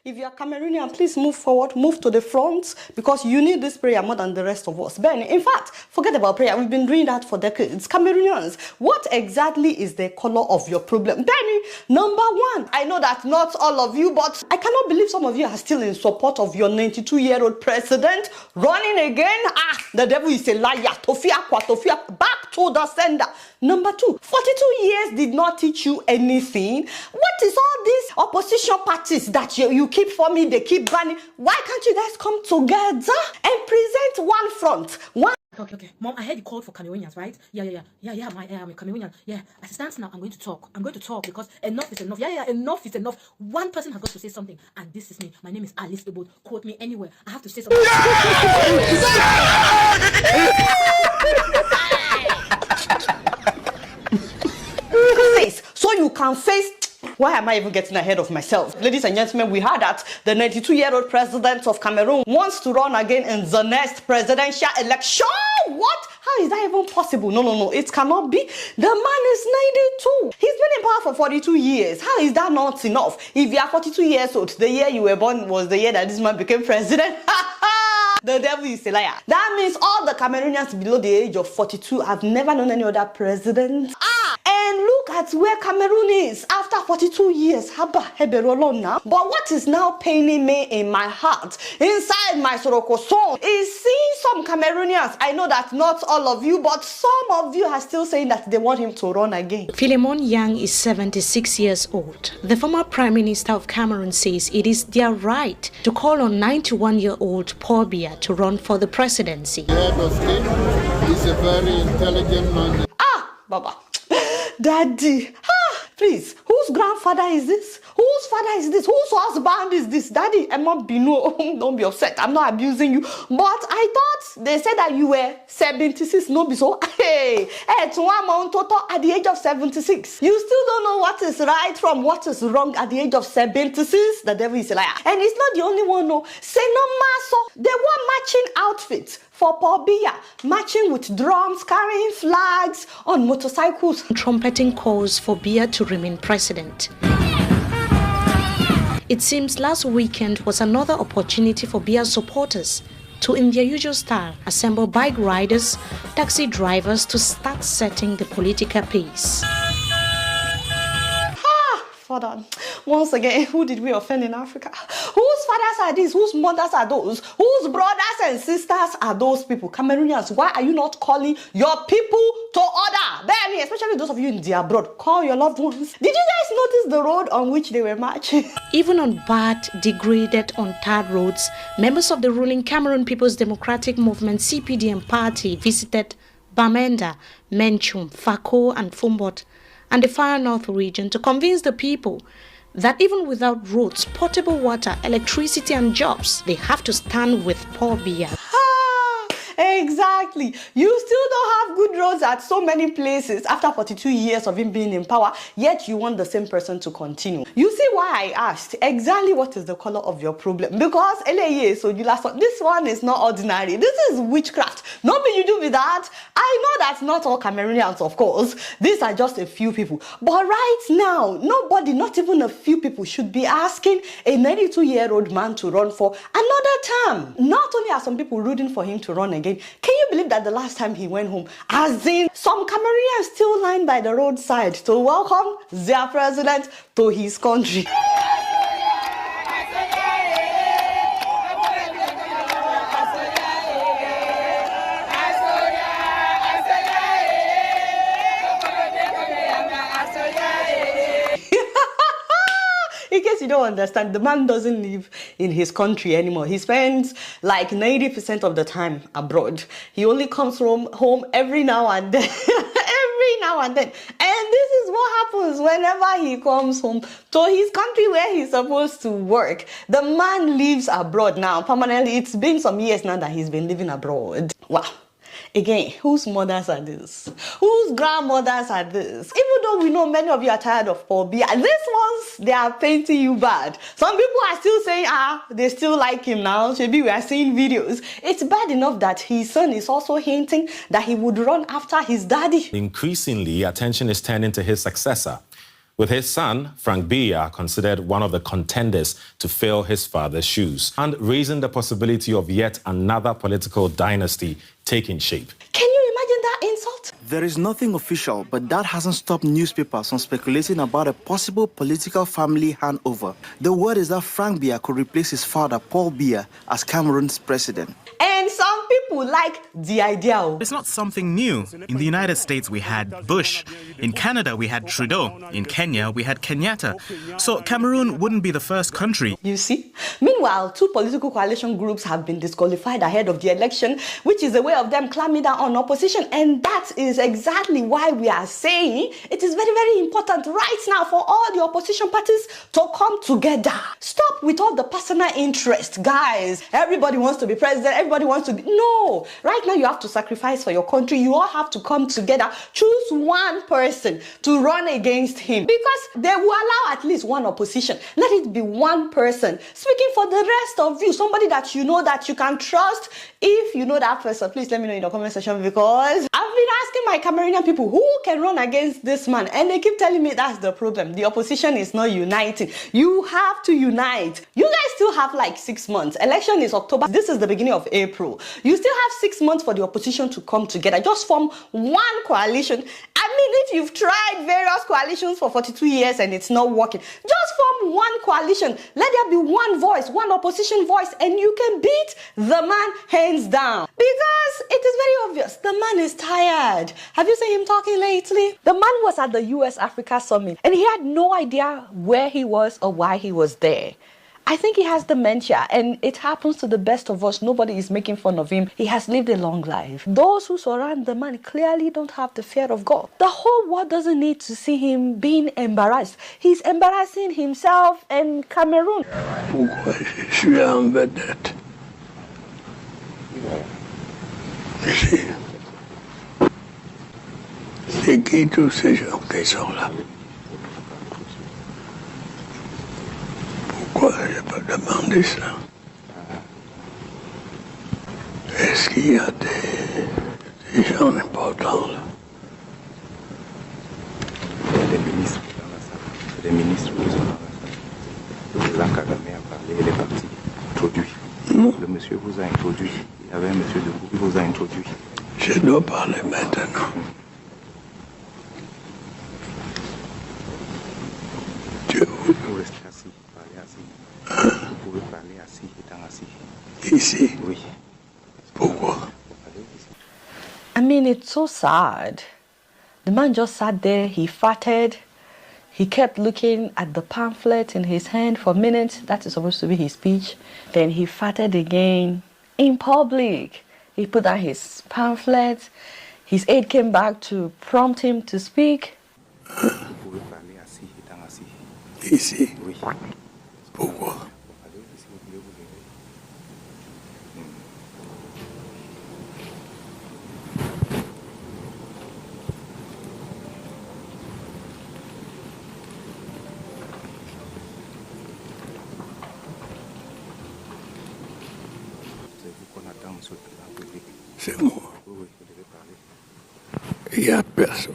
If you are Cameroonian, please move forward, move to the front, because you need this prayer more than the rest of us. Ben, in fact, forget about prayer. We've been doing that for decades. Cameroonians, what exactly is the color of your problem? Benny, number one, I know that not all of you, but I cannot believe some of you are still in support of your 92-year-old president running again. The devil is a liar. Tofia, back to the sender. Number two, 42 years did not teach you anything. What is all these opposition parties that you keep forming, they keep banning? Why can't you guys come together and present one front? Okay. Mom, I heard you called for Cameroonians, right? Yeah. I'm a Cameroonian. Yeah. As it stands now, I'm going to talk. Because enough is enough. Yeah, enough is enough. One person has got to say something, and this is me. My name is Alice Ebo. Quote me anywhere. I have to say something. So you can face. Why am I even getting ahead of myself? Ladies and gentlemen, we heard that the 92-year-old president of Cameroon wants to run again in the next presidential election. What? How is that even possible? No, it cannot be. The man is 92. He's been in power for 42 years. How is that not enough? If you are 42 years old, the year you were born was the year that this man became president. The devil is a liar. That means all the Cameroonians below the age of 42 have never known any other president. And look at where Cameroon is after 42 years. But what is now paining me in my heart, inside my Soroko soul, is seeing some Cameroonians. I know that not all of you, but some of you are still saying that they want him to run again. Philemon Yang is 76 years old. The former Prime Minister of Cameroon says it is their right to call on 91-year-old Paul Biya to run for the presidency. The head of state is a very intelligent man. Baba. Daddy, please, whose grandfather is this? Whose father is this? Whose husband is this? Daddy, don't be upset. I'm not abusing you. But I thought they said that you were 76. No, be so. Hey, it's one month total at the age of 76. You still don't know what is right from what is wrong at the age of 76. The devil is a liar. And it's not the only one, no. Say no maso. They wore matching outfits for Paul Biya, matching with drums, carrying flags on motorcycles, trumpeting calls for Biya to remain president. It seems last weekend was another opportunity for Biya's supporters to, in their usual style, assemble bike riders, taxi drivers to start setting the political pace. Father, once again, who did we offend in Africa? Whose fathers are these? Whose mothers are those? Whose brothers and sisters are those people? Cameroonians, why are you not calling your people to order? Benny, especially those of you in the abroad, call your loved ones. Did you guys notice the road on which they were marching? Even on bad, degraded, untarred roads, members of the ruling Cameroon People's Democratic Movement CPDM party visited Bamenda, Menchum, Fako and Fumbot and the Far North region to convince the people that even without roads, potable water, electricity and jobs, they have to stand with Paul Biya. Exactly. You still don't have good roads at so many places after 42 years of him being in power, yet you want the same person to continue. You see why I asked exactly what is the color of your problem? Because this one is not ordinary. This is witchcraft. Nobody you do with that. I know that's not all Cameroonians, of course. These are just a few people. But right now, nobody, not even a few people, should be asking a 92-year-old man to run for another term. Not only are some people rooting for him to run again, can you believe that the last time he went home, as in some Cameroonians still lined by the roadside to welcome their president to his country? In case you don't understand, the man doesn't live in his country anymore. He spends like 90% of the time abroad. He only comes home every now and then. And this is what happens whenever he comes home to his country where he's supposed to work. The man lives abroad now permanently. It's been some years now that he's been living abroad. Wow. Again, whose mothers are this? Whose grandmothers are this? Even though we know many of you are tired of Paul Biya, these ones, they are painting you bad. Some people are still saying, they still like him now. Maybe we are seeing videos. It's bad enough that his son is also hinting that he would run after his daddy. Increasingly, attention is turning to his successor, with his son, Frank Biya, considered one of the contenders to fill his father's shoes, and raising the possibility of yet another political dynasty taking shape. Can you imagine that insult? There is nothing official, but that hasn't stopped newspapers from speculating about a possible political family handover. The word is that Frank Biya could replace his father, Paul Biya, as Cameroon's president. And some people like the idea. It's not something new. In the United States, we had Bush. In Canada, we had Trudeau. In Kenya, we had Kenyatta. So Cameroon wouldn't be the first country. You see? Meanwhile, 2 political coalition groups have been disqualified ahead of the election, which is a way of them clamping down on opposition. And that is exactly why we are saying it is very, very important right now for all the opposition parties to come together. Stop with all the personal interest, guys. Everybody wants to be president. Everybody wants to be... No. Right now, you have to sacrifice for your country. You all have to come together. Choose one person to run against him, because they will allow at least one opposition. Let it be one person speaking for the rest of you, somebody that you know that you can trust. If you know that person, please let me know in the comment section, because I've been asking my Cameroonian people who can run against this man, and they keep telling me that's the problem. The opposition is not uniting. You have to unite. You guys still have like 6 months. Election is October. This is the beginning of April. You still have 6 months for the opposition to come together. Just form one coalition. I mean, if you've tried various coalitions for 42 years and it's not working, just form one coalition. Let there be one voice, one opposition voice, and you can beat the man hands down. Because it is very obvious, the man is tired. Have you seen him talking lately? The man was at the US-Africa Summit and he had no idea where he was or why he was there. I think he has dementia, and it happens to the best of us. Nobody is making fun of him. He has lived a long life. Those who surround the man clearly don't have the fear of God. The whole world doesn't need to see him being embarrassed. He's embarrassing himself and Cameroon. Pourquoi je suis en vedette? C'est qui tous ces gens qui sont là? Pourquoi je peux demander ça? Est-ce qu'il y a des gens importants là? Les ministres dans la salle. Les ministres qui sont dans la salle. Le président Kagame a parlé, il est parti, introduit. Le monsieur vous a introduit. Il y avait un monsieur debout qui vous a introduit. Je dois parler maintenant. Vous pouvez rester assis, parler assis. Vous pouvez parler assis, étant assis. Ici? Oui. Pourquoi? I mean, it's so sad. The man just sat there, he farted. He kept looking at the pamphlet in his hand for minutes. That is supposed to be his speech. Then he farted again in public. He put down his pamphlet. His aide came back to prompt him to speak. Ici? Oui. Pourquoi? C'est moi. Il n'y a personne.